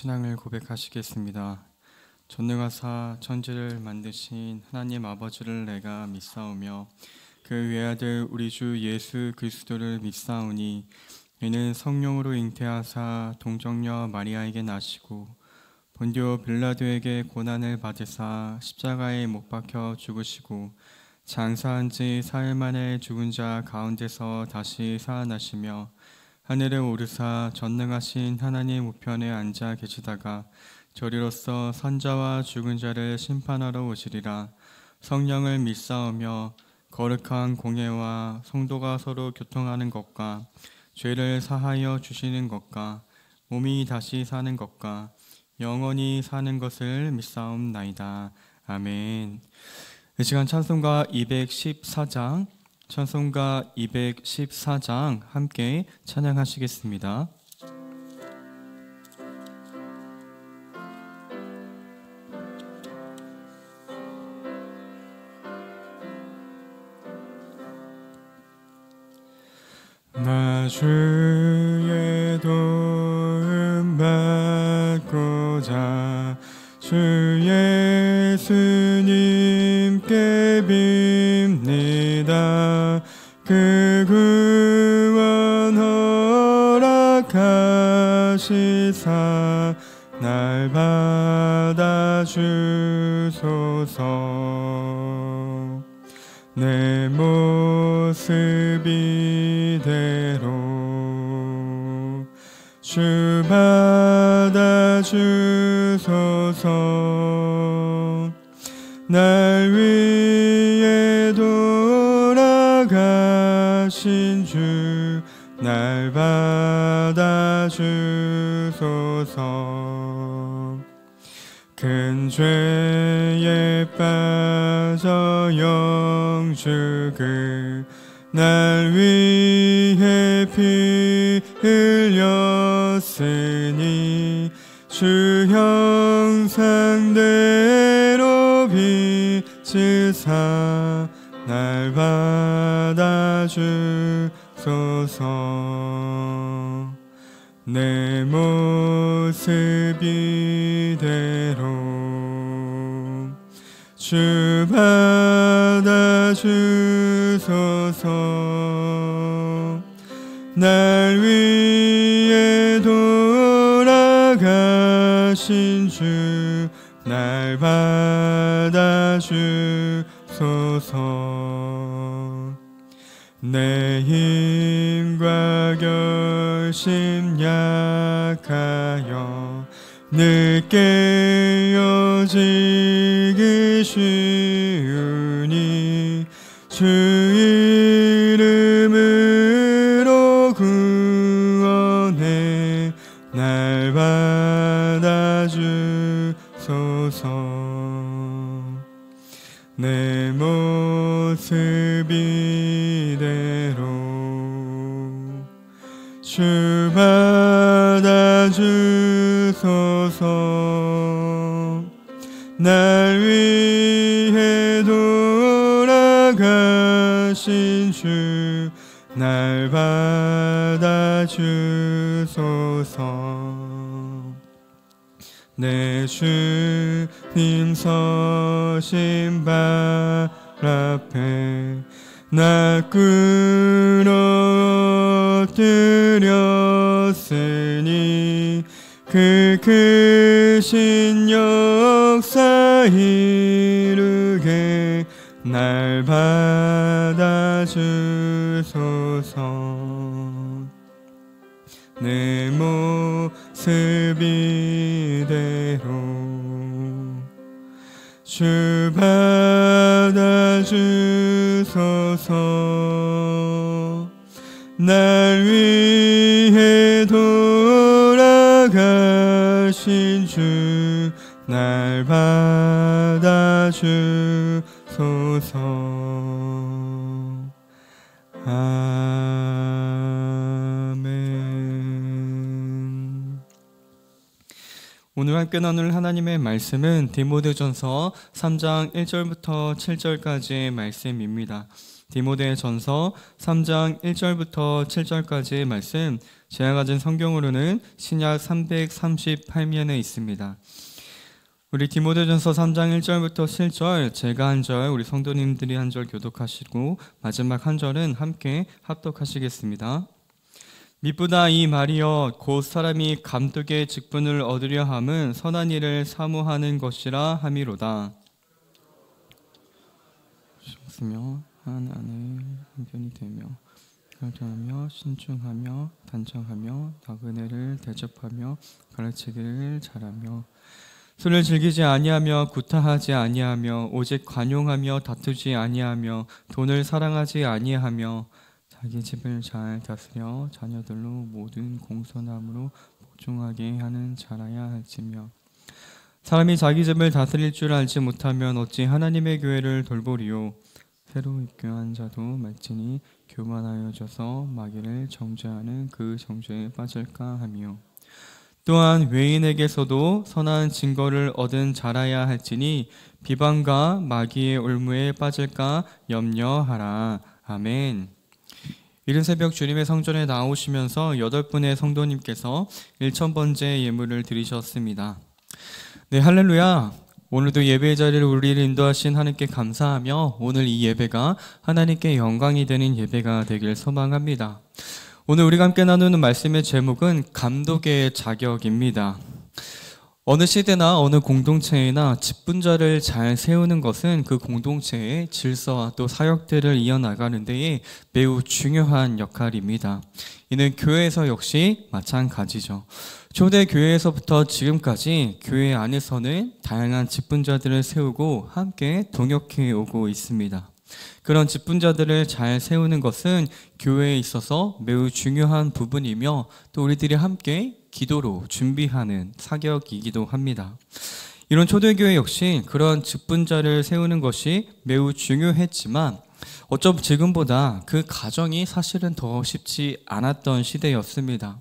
신앙을 고백하시겠습니다. 전능하사 천지를 만드신 하나님 아버지를 내가 믿사오며 그 외아들 우리 주 예수 그리스도를 믿사오니 이는 성령으로 잉태하사 동정녀 마리아에게 나시고 본디오 빌라도에게 고난을 받으사 십자가에 못 박혀 죽으시고 장사한 지 사흘 만에 죽은 자 가운데서 다시 살아나시며 하늘에 오르사 전능하신 하나님 우편에 앉아 계시다가 저리로서 선자와 죽은 자를 심판하러 오시리라. 성령을 믿사오며 거룩한 공예와 성도가 서로 교통하는 것과 죄를 사하여 주시는 것과 몸이 다시 사는 것과 영원히 사는 것을 믿사옵나이다. 아멘. 이 시간 찬송가 214장 찬송가 214장 함께 찬양하시겠습니다. 나 주의 도움 받고자 주 예수님께 빕니다. 그 구원 허락하시사 날 받아주소서. 내 모습 이대로 주 받아주소서. 날 위해 돌아가신 주 날 받아주소서. 큰 죄에 빠져 영죽을 날 위해 피 흘렸으니 주 형상대로 빚으사 날 받아주소서. 내 모습 이대로 주 받아주소서. 날 위해 돌아가신 주 날 받아주소서. 내 힘과 결심 약하여 늦게 깨어지기 쉬우니 주 이름으로 구원해 날 받아주소서. 내 모습 이대로 주 받아주소서. 날 위해 돌아가신 주 날 받아주소서. 내 주님 서신 발 앞에 나 꿇어뜨렸으니 그 크신 역사 이루게 날 받아주소서. 내 모습 이대로 주 받아주소서. 날 위해 돌아가신 주 날 받아주소서. 아멘. 오늘 함께 나눌 하나님의 말씀은 디모데전서 3장 1절부터 7절까지의 말씀입니다. 디모데전서 3장 1절부터 7절까지의 말씀, 제가 가진 성경으로는 신약 338면에 있습니다. 우리 디모데전서 3장 1절부터 7절, 제가 한 절, 우리 성도님들이 한 절 교독하시고 마지막 한 절은 함께 합독하시겠습니다. 미쁘다 이 말이여, 곧 사람이 감독의 직분을 얻으려 함은 선한 일을 사모하는 것이라 함이로다. 며 한 안에 한편이 되며 결정하며 신중하며 단정하며 나그네를 대접하며 가르치기를 잘하며 술을 즐기지 아니하며 구타하지 아니하며 오직 관용하며 다투지 아니하며 돈을 사랑하지 아니하며 자기 집을 잘 다스려 자녀들로 모든 공손함으로 복종하게 하는 자라야 할지며 사람이 자기 집을 다스릴 줄 알지 못하면 어찌 하나님의 교회를 돌보리요. 새로 입교한 자도 말지니 교만하여져서 마귀를 정죄하는 그 정죄에 빠질까 하며 또한 외인에게서도 선한 증거를 얻은 자라야 할지니 비방과 마귀의 올무에 빠질까 염려하라. 아멘. 이른 새벽 주님의 성전에 나오시면서 8분의 성도님께서 1000번째 예물을 드리셨습니다. 네, 할렐루야. 오늘도 예배의 자리를 우리를 인도하신 하나님께 감사하며 오늘 이 예배가 하나님께 영광이 되는 예배가 되길 소망합니다. 오늘 우리가 함께 나누는 말씀의 제목은 감독의 자격입니다. 어느 시대나 어느 공동체나 직분자를 잘 세우는 것은 그 공동체의 질서와 또 사역들을 이어나가는 데에 매우 중요한 역할입니다. 이는 교회에서 역시 마찬가지죠. 초대교회에서부터 지금까지 교회 안에서는 다양한 직분자들을 세우고 함께 동역해 오고 있습니다. 그런 직분자들을 잘 세우는 것은 교회에 있어서 매우 중요한 부분이며 또 우리들이 함께 기도로 준비하는 사역이기도 합니다. 이런 초대교회 역시 그런 직분자를 세우는 것이 매우 중요했지만 어쩜 지금보다 그 과정이 사실은 더 쉽지 않았던 시대였습니다.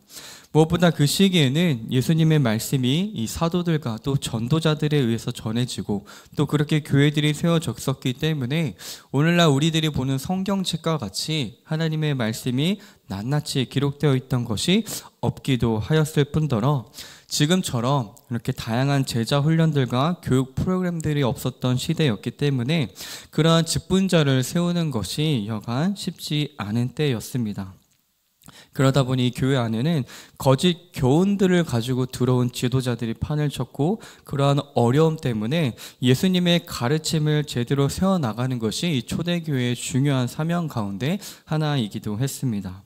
무엇보다 그 시기에는 예수님의 말씀이 이 사도들과 또 전도자들에 의해서 전해지고 또 그렇게 교회들이 세워졌었기 때문에 오늘날 우리들이 보는 성경책과 같이 하나님의 말씀이 낱낱이 기록되어 있던 것이 없기도 하였을 뿐더러 지금처럼 이렇게 다양한 제자 훈련들과 교육 프로그램들이 없었던 시대였기 때문에 그러한 직분자를 세우는 것이 여간 쉽지 않은 때였습니다. 그러다 보니 교회 안에는 거짓 교훈들을 가지고 들어온 지도자들이 판을 쳤고 그러한 어려움 때문에 예수님의 가르침을 제대로 세워나가는 것이 이 초대교회의 중요한 사명 가운데 하나이기도 했습니다.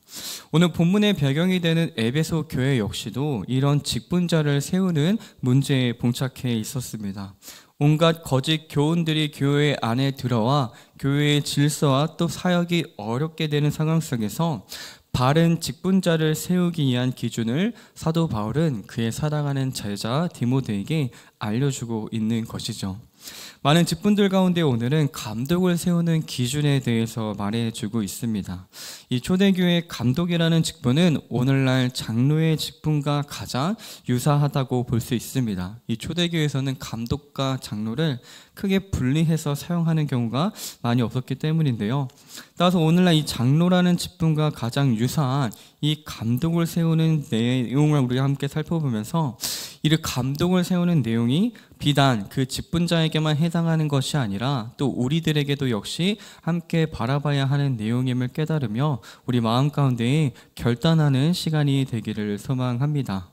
오늘 본문의 배경이 되는 에베소 교회 역시도 이런 직분자를 세우는 문제에 봉착해 있었습니다. 온갖 거짓 교훈들이 교회 안에 들어와 교회의 질서와 또 사역이 어렵게 되는 상황 속에서 바른 직분자를 세우기 위한 기준을 사도 바울은 그의 사랑하는 제자 디모데에게 알려주고 있는 것이죠. 많은 직분들 가운데 오늘은 감독을 세우는 기준에 대해서 말해주고 있습니다. 이 초대교회 감독이라는 직분은 오늘날 장로의 직분과 가장 유사하다고 볼 수 있습니다. 이 초대교회에서는 감독과 장로를 크게 분리해서 사용하는 경우가 많이 없었기 때문인데요. 따라서 오늘날 이 장로라는 직분과 가장 유사한 이 감독을 세우는 내용을 우리가 함께 살펴보면서 이 감독을 세우는 내용이 비단 그 직분자에게만 해당하는 것이 아니라 또 우리들에게도 역시 함께 바라봐야 하는 내용임을 깨달으며 우리 마음 가운데 결단하는 시간이 되기를 소망합니다.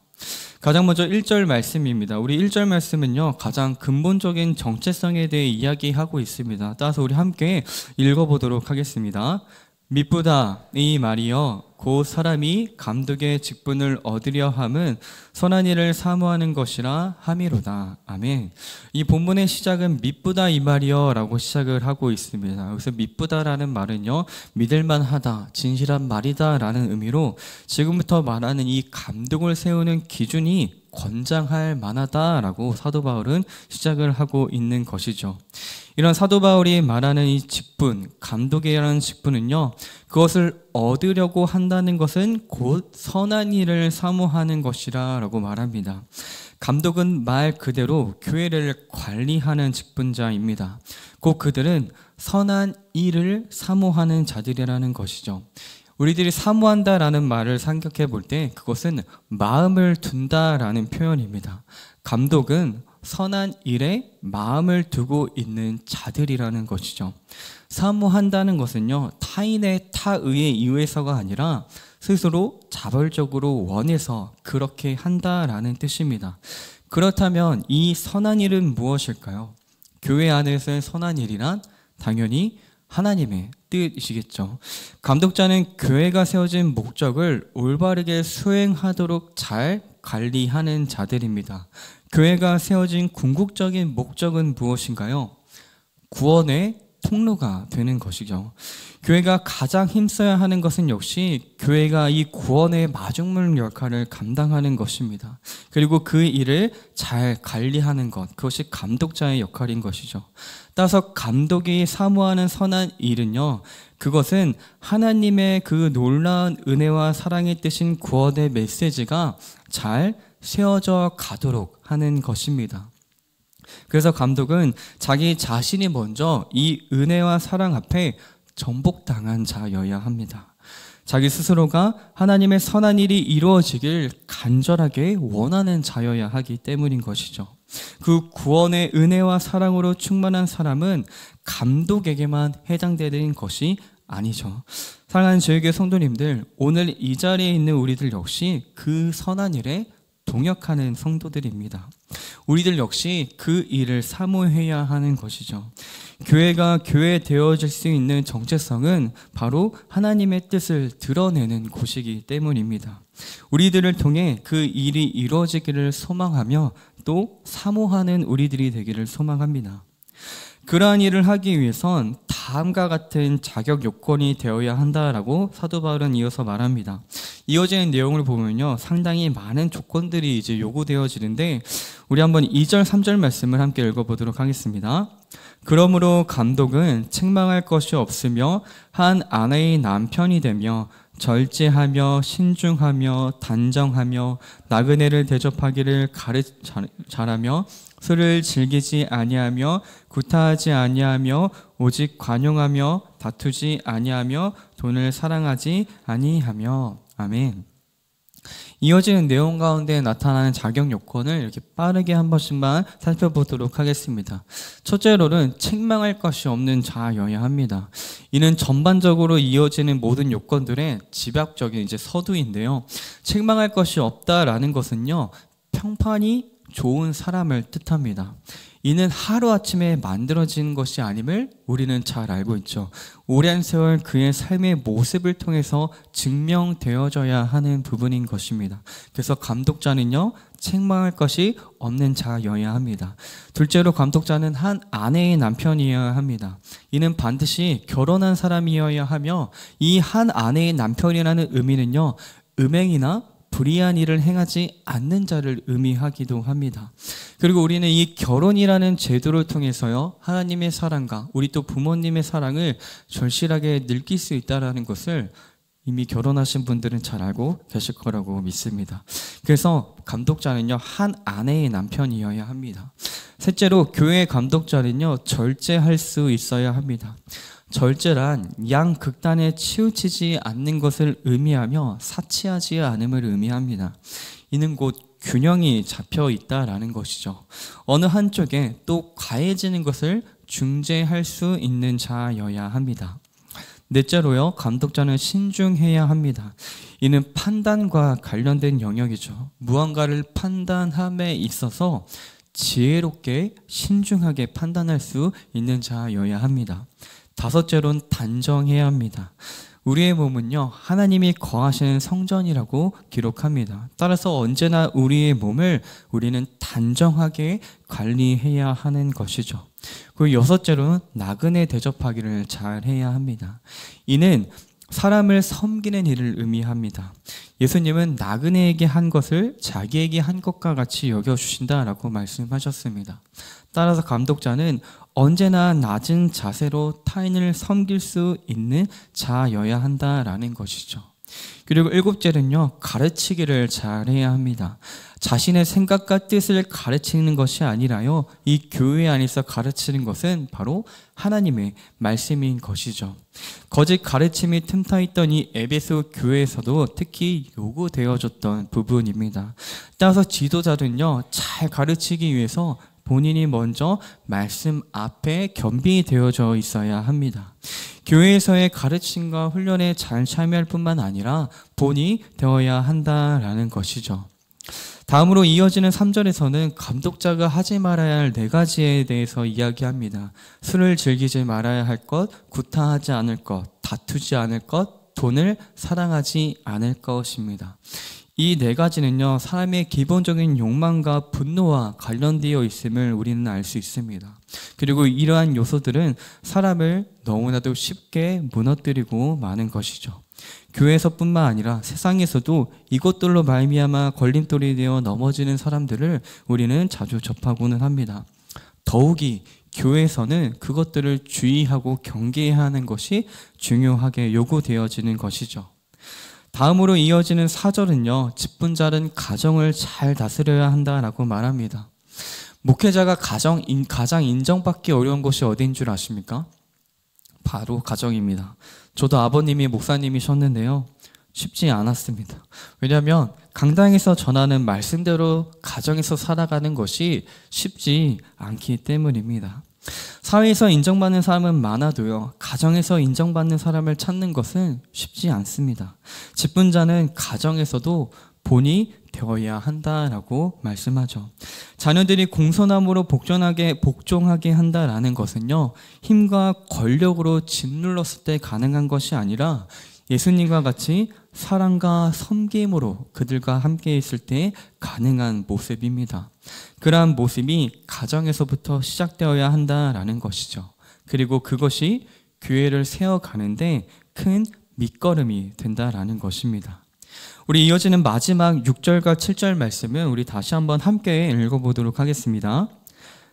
가장 먼저 1절 말씀입니다. 우리 1절 말씀은요, 가장 근본적인 정체성에 대해 이야기하고 있습니다. 따라서 우리 함께 읽어보도록 하겠습니다. 미쁘다 이 말이여, 곧 사람이 감독의 직분을 얻으려 함은 선한 일을 사모하는 것이라 함이로다. 아멘. 이 본문의 시작은 미쁘다 이 말이여 라고 시작을 하고 있습니다. 여기서 미쁘다라는 말은요, 믿을만하다, 진실한 말이다 라는 의미로 지금부터 말하는 이 감독을 세우는 기준이 권장할 만하다라고 사도 바울은 시작을 하고 있는 것이죠. 이런 사도 바울이 말하는 이 직분, 감독이라는 직분은요, 그것을 얻으려고 한다는 것은 곧 선한 일을 사모하는 것이라 라고 말합니다. 감독은 말 그대로 교회를 관리하는 직분자입니다. 곧 그들은 선한 일을 사모하는 자들이라는 것이죠. 우리들이 사모한다라는 말을 생각해 볼 때 그것은 마음을 둔다라는 표현입니다. 감독은 선한 일에 마음을 두고 있는 자들이라는 것이죠. 사모한다는 것은요, 타인의 타의에 의해서가 아니라 스스로 자발적으로 원해서 그렇게 한다라는 뜻입니다. 그렇다면 이 선한 일은 무엇일까요? 교회 안에서의 선한 일이란 당연히 하나님의 뜻이시겠죠. 감독자는 교회가 세워진 목적을 올바르게 수행하도록 잘 관리하는 자들입니다. 교회가 세워진 궁극적인 목적은 무엇인가요? 구원의 통로가 되는 것이죠. 교회가 가장 힘써야 하는 것은 역시 교회가 이 구원의 마중물 역할을 감당하는 것입니다. 그리고 그 일을 잘 관리하는 것, 그것이 감독자의 역할인 것이죠. 따라서 감독이 사모하는 선한 일은요, 그것은 하나님의 그 놀라운 은혜와 사랑이 뜻인 구원의 메시지가 잘 세워져 가도록 하는 것입니다. 그래서 감독은 자기 자신이 먼저 이 은혜와 사랑 앞에 전복당한 자여야 합니다. 자기 스스로가 하나님의 선한 일이 이루어지길 간절하게 원하는 자여야 하기 때문인 것이죠. 그 구원의 은혜와 사랑으로 충만한 사람은 감독에게만 해당되는 것이 아니죠. 사랑하는 저에게 성도님들, 오늘 이 자리에 있는 우리들 역시 그 선한 일에 동역하는 성도들입니다. 우리들 역시 그 일을 사모해야 하는 것이죠. 교회가 교회 되어질 수 있는 정체성은 바로 하나님의 뜻을 드러내는 곳이기 때문입니다. 우리들을 통해 그 일이 이루어지기를 소망하며 또 사모하는 우리들이 되기를 소망합니다. 그러한 일을 하기 위해선 다음과 같은 자격 요건이 되어야 한다라고 사도 바울은 이어서 말합니다. 이어지는 내용을 보면요, 상당히 많은 조건들이 이제 요구되어지는데 우리 한번 2절, 3절 말씀을 함께 읽어보도록 하겠습니다. 그러므로 감독은 책망할 것이 없으며 한 아내의 남편이 되며 절제하며 신중하며 단정하며 나그네를 대접하기를 잘하며 술을 즐기지 아니하며 구타하지 아니하며 오직 관용하며 다투지 아니하며 돈을 사랑하지 아니하며. 아멘. 이어지는 내용 가운데 나타나는 자격 요건을 이렇게 빠르게 한 번씩만 살펴보도록 하겠습니다. 첫째로는 책망할 것이 없는 자여야 합니다. 이는 전반적으로 이어지는 모든 요건들의 집약적인 이제 서두인데요. 책망할 것이 없다라는 것은요, 평판이 좋은 사람을 뜻합니다. 이는 하루아침에 만들어진 것이 아님을 우리는 잘 알고 있죠. 오랜 세월 그의 삶의 모습을 통해서 증명되어져야 하는 부분인 것입니다. 그래서 감독자는요, 책망할 것이 없는 자여야 합니다. 둘째로 감독자는 한 아내의 남편이어야 합니다. 이는 반드시 결혼한 사람이어야 하며 이 한 아내의 남편이라는 의미는요, 음행이나 불의한 일을 행하지 않는 자를 의미하기도 합니다. 그리고 우리는 이 결혼이라는 제도를 통해서요, 하나님의 사랑과 우리 또 부모님의 사랑을 절실하게 느낄 수 있다는 것을 이미 결혼하신 분들은 잘 알고 계실 거라고 믿습니다. 그래서 감독자는요, 한 아내의 남편이어야 합니다. 셋째로 교회 감독자는요, 절제할 수 있어야 합니다. 절제란 양극단에 치우치지 않는 것을 의미하며 사치하지 않음을 의미합니다. 이는 곧 균형이 잡혀 있다라는 것이죠. 어느 한쪽에 또 과해지는 것을 중재할 수 있는 자여야 합니다. 넷째로요, 감독자는 신중해야 합니다. 이는 판단과 관련된 영역이죠. 무언가를 판단함에 있어서 지혜롭게 신중하게 판단할 수 있는 자여야 합니다. 다섯째로는 단정해야 합니다. 우리의 몸은요, 하나님이 거하시는 성전이라고 기록합니다. 따라서 언제나 우리의 몸을 우리는 단정하게 관리해야 하는 것이죠. 그리고 여섯째로는 나그네 대접하기를 잘 해야 합니다. 이는 사람을 섬기는 일을 의미합니다. 예수님은 나그네에게 한 것을 자기에게 한 것과 같이 여겨주신다라고 말씀하셨습니다. 따라서 감독자는 언제나 낮은 자세로 타인을 섬길 수 있는 자여야 한다라는 것이죠. 그리고 일곱째는요, 가르치기를 잘해야 합니다. 자신의 생각과 뜻을 가르치는 것이 아니라요, 이 교회 안에서 가르치는 것은 바로 하나님의 말씀인 것이죠. 거짓 가르침이 틈타 있던 이 에베소 교회에서도 특히 요구되어졌던 부분입니다. 따라서 지도자들은요, 잘 가르치기 위해서 본인이 먼저 말씀 앞에 겸비되어져 있어야 합니다. 교회에서의 가르침과 훈련에 잘 참여할 뿐만 아니라 본이 되어야 한다라는 것이죠. 다음으로 이어지는 3절에서는 감독자가 하지 말아야 할 4가지에 대해서 이야기합니다. 술을 즐기지 말아야 할 것, 구타하지 않을 것, 다투지 않을 것, 돈을 사랑하지 않을 것입니다. 이 4가지는요, 사람의 기본적인 욕망과 분노와 관련되어 있음을 우리는 알 수 있습니다. 그리고 이러한 요소들은 사람을 너무나도 쉽게 무너뜨리고 마는 것이죠. 교회에서뿐만 아니라 세상에서도 이것들로 말미암아 걸림돌이 되어 넘어지는 사람들을 우리는 자주 접하고는 합니다. 더욱이 교회에서는 그것들을 주의하고 경계해야 하는 것이 중요하게 요구되어지는 것이죠. 다음으로 이어지는 4절은요, 직분자는 가정을 잘 다스려야 한다라고 말합니다. 목회자가 가장 인정받기 어려운 곳이 어디인 줄 아십니까? 바로 가정입니다. 저도 아버님이 목사님이셨는데요, 쉽지 않았습니다. 왜냐하면 강당에서 전하는 말씀대로 가정에서 살아가는 것이 쉽지 않기 때문입니다. 사회에서 인정받는 사람은 많아도요, 가정에서 인정받는 사람을 찾는 것은 쉽지 않습니다. 직분자는 가정에서도 본이 되어야 한다라고 말씀하죠. 자녀들이 공손함으로 복종하게 한다라는 것은요, 힘과 권력으로 짓눌렀을 때 가능한 것이 아니라 예수님과 같이 사랑과 섬김으로 그들과 함께 있을 때 가능한 모습입니다. 그러한 모습이 가정에서부터 시작되어야 한다라는 것이죠. 그리고 그것이 교회를 세워가는데 큰 밑거름이 된다라는 것입니다. 우리 이어지는 마지막 6절과 7절 말씀은 우리 다시 한번 함께 읽어보도록 하겠습니다.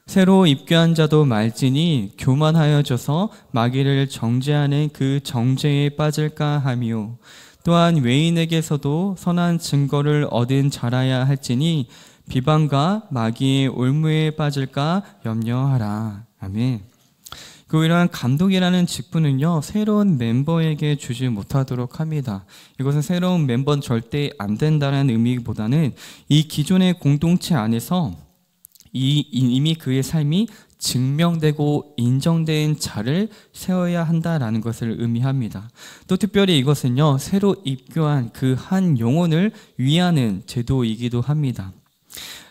새로 입교한 자도 말지니 교만하여져서 마귀를 정죄하는 그 정죄에 빠질까 하며, 또한 외인에게서도 선한 증거를 얻은 자라야 할지니 비방과 마귀의 올무에 빠질까 염려하라. 아멘. 이러한 감독이라는 직분은요, 새로운 멤버에게 주지 못하도록 합니다. 이것은 새로운 멤버는 절대 안 된다는 의미보다는 이 기존의 공동체 안에서 이미 그의 삶이 증명되고 인정된 자를 세워야 한다라는 것을 의미합니다. 또 특별히 이것은요, 새로 입교한 그 한 영혼을 위하는 제도이기도 합니다.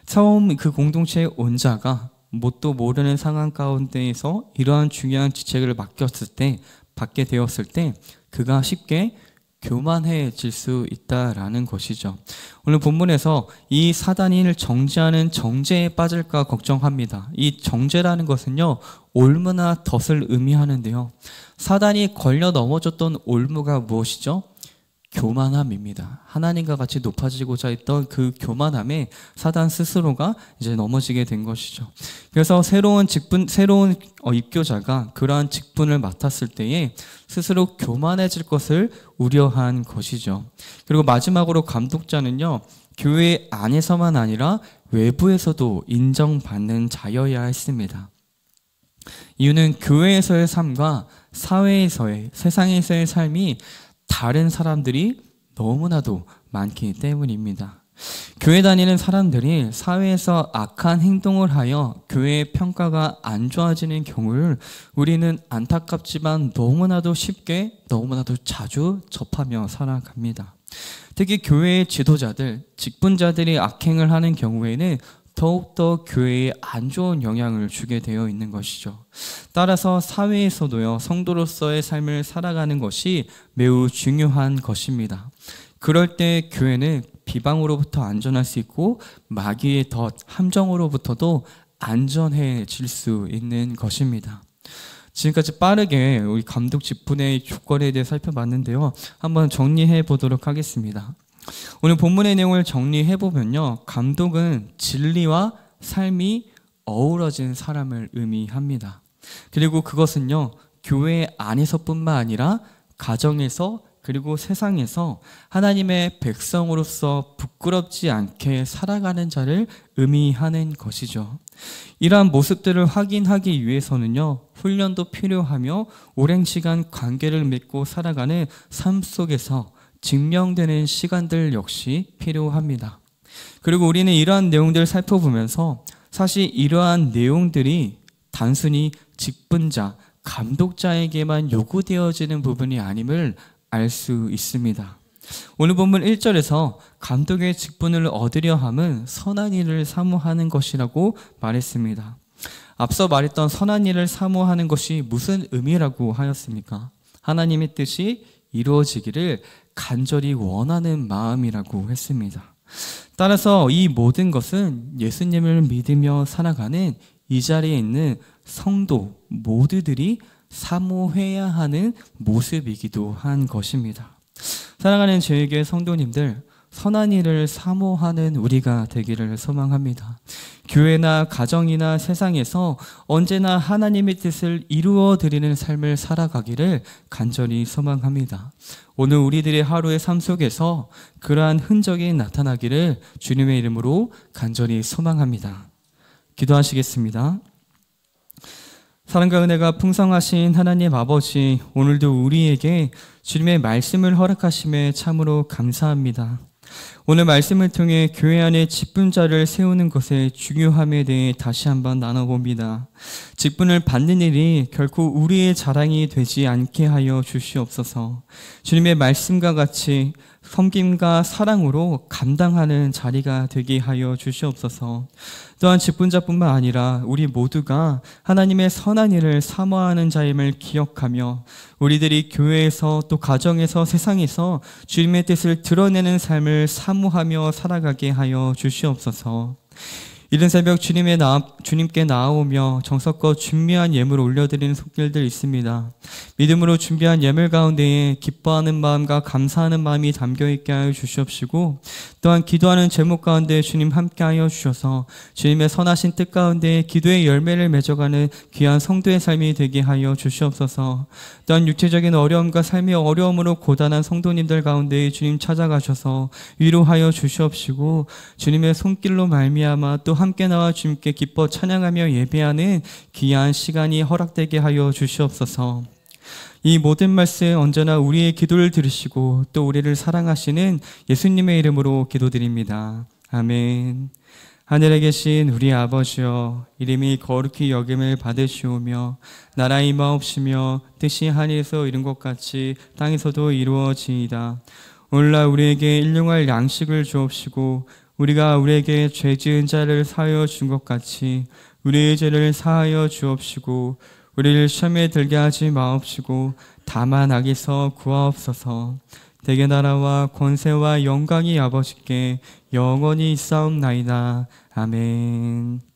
처음 그 공동체에 온 자가 뭣도 모르는 상황 가운데에서 이러한 중요한 직책을 받게 되었을 때 그가 쉽게 교만해질 수 있다라는 것이죠. 오늘 본문에서 이 사단인을 정죄하는 정죄에 빠질까 걱정합니다. 이 정죄라는 것은요, 올무나 덫을 의미하는데요, 사단이 걸려 넘어졌던 올무가 무엇이죠? 교만함입니다. 하나님과 같이 높아지고자 했던 그 교만함에 사단 스스로가 이제 넘어지게 된 것이죠. 그래서 새로운 입교자가 그러한 직분을 맡았을 때에 스스로 교만해질 것을 우려한 것이죠. 그리고 마지막으로 감독자는요, 교회 안에서만 아니라 외부에서도 인정받는 자여야 했습니다. 이유는 교회에서의 삶과 사회에서의, 세상에서의 삶이 다른 사람들이 너무나도 많기 때문입니다. 교회 다니는 사람들이 사회에서 악한 행동을 하여 교회의 평가가 안 좋아지는 경우를 우리는 안타깝지만 너무나도 쉽게, 너무나도 자주 접하며 살아갑니다. 특히 교회의 지도자들, 직분자들이 악행을 하는 경우에는 더욱더 교회에 안 좋은 영향을 주게 되어 있는 것이죠. 따라서 사회에서도요, 성도로서의 삶을 살아가는 것이 매우 중요한 것입니다. 그럴 때 교회는 비방으로부터 안전할 수 있고 마귀의 덫, 함정으로부터도 안전해질 수 있는 것입니다. 지금까지 빠르게 우리 감독 직분의 조건에 대해 살펴봤는데요, 한번 정리해 보도록 하겠습니다. 오늘 본문의 내용을 정리해보면요, 감독은 진리와 삶이 어우러진 사람을 의미합니다. 그리고 그것은요, 교회 안에서뿐만 아니라 가정에서 그리고 세상에서 하나님의 백성으로서 부끄럽지 않게 살아가는 자를 의미하는 것이죠. 이러한 모습들을 확인하기 위해서는요, 훈련도 필요하며 오랜 시간 관계를 맺고 살아가는 삶 속에서 증명되는 시간들 역시 필요합니다. 그리고 우리는 이러한 내용들을 살펴보면서 사실 이러한 내용들이 단순히 직분자, 감독자에게만 요구되어지는 부분이 아님을 알 수 있습니다. 오늘 본문 1절에서 감독의 직분을 얻으려 함은 선한 일을 사모하는 것이라고 말했습니다. 앞서 말했던 선한 일을 사모하는 것이 무슨 의미라고 하였습니까? 하나님의 뜻이 이루어지기를 간절히 원하는 마음이라고 했습니다. 따라서 이 모든 것은 예수님을 믿으며 살아가는 이 자리에 있는 성도 모두들이 사모해야 하는 모습이기도 한 것입니다. 사랑하는 저에게 성도님들, 선한 일을 사모하는 우리가 되기를 소망합니다. 교회나 가정이나 세상에서 언제나 하나님의 뜻을 이루어 드리는 삶을 살아가기를 간절히 소망합니다. 오늘 우리들의 하루의 삶 속에서 그러한 흔적이 나타나기를 주님의 이름으로 간절히 소망합니다. 기도하시겠습니다. 사랑과 은혜가 풍성하신 하나님 아버지, 오늘도 우리에게 주님의 말씀을 허락하심에 참으로 감사합니다. 오늘 말씀을 통해 교회 안에 직분자를 세우는 것의 중요함에 대해 다시 한번 나눠봅니다. 직분을 받는 일이 결코 우리의 자랑이 되지 않게 하여 주시옵소서. 주님의 말씀과 같이 섬김과 사랑으로 감당하는 자리가 되게 하여 주시옵소서. 또한 직분자뿐만 아니라 우리 모두가 하나님의 선한 일을 사모하는 자임을 기억하며 우리들이 교회에서 또 가정에서 세상에서 주님의 뜻을 드러내는 삶을 사모하며 살아가게 하여 주시옵소서. 이른 새벽 주님께 나아오며 정성껏 준비한 예물을 올려드리는 손길들 있습니다. 믿음으로 준비한 예물 가운데에 기뻐하는 마음과 감사하는 마음이 담겨있게 하여 주시옵시고, 또한 기도하는 제목 가운데 주님 함께하여 주셔서 주님의 선하신 뜻 가운데 기도의 열매를 맺어가는 귀한 성도의 삶이 되게 하여 주시옵소서. 또한 육체적인 어려움과 삶의 어려움으로 고단한 성도님들 가운데 주님 찾아가셔서 위로하여 주시옵시고, 주님의 손길로 말미암아 또 함께 나와 주님께 기뻐 찬양하며 예배하는 귀한 시간이 허락되게 하여 주시옵소서. 이 모든 말씀 언제나 우리의 기도를 들으시고 또 우리를 사랑하시는 예수님의 이름으로 기도드립니다. 아멘. 하늘에 계신 우리 아버지여, 이름이 거룩히 여김을 받으시오며 나라의 임하옵시며 뜻이 하늘에서 이룬 것 같이 땅에서도 이루어지이다. 오늘날 우리에게 일용할 양식을 주옵시고 우리가 우리에게 죄 지은 자를 사하여 준 것 같이 우리의 죄를 사하여 주옵시고 우리를 시험에 들게 하지 마옵시고 다만 악에서 구하옵소서. 대개 나라와 권세와 영광이 아버지께 영원히 있사옵나이다. 아멘.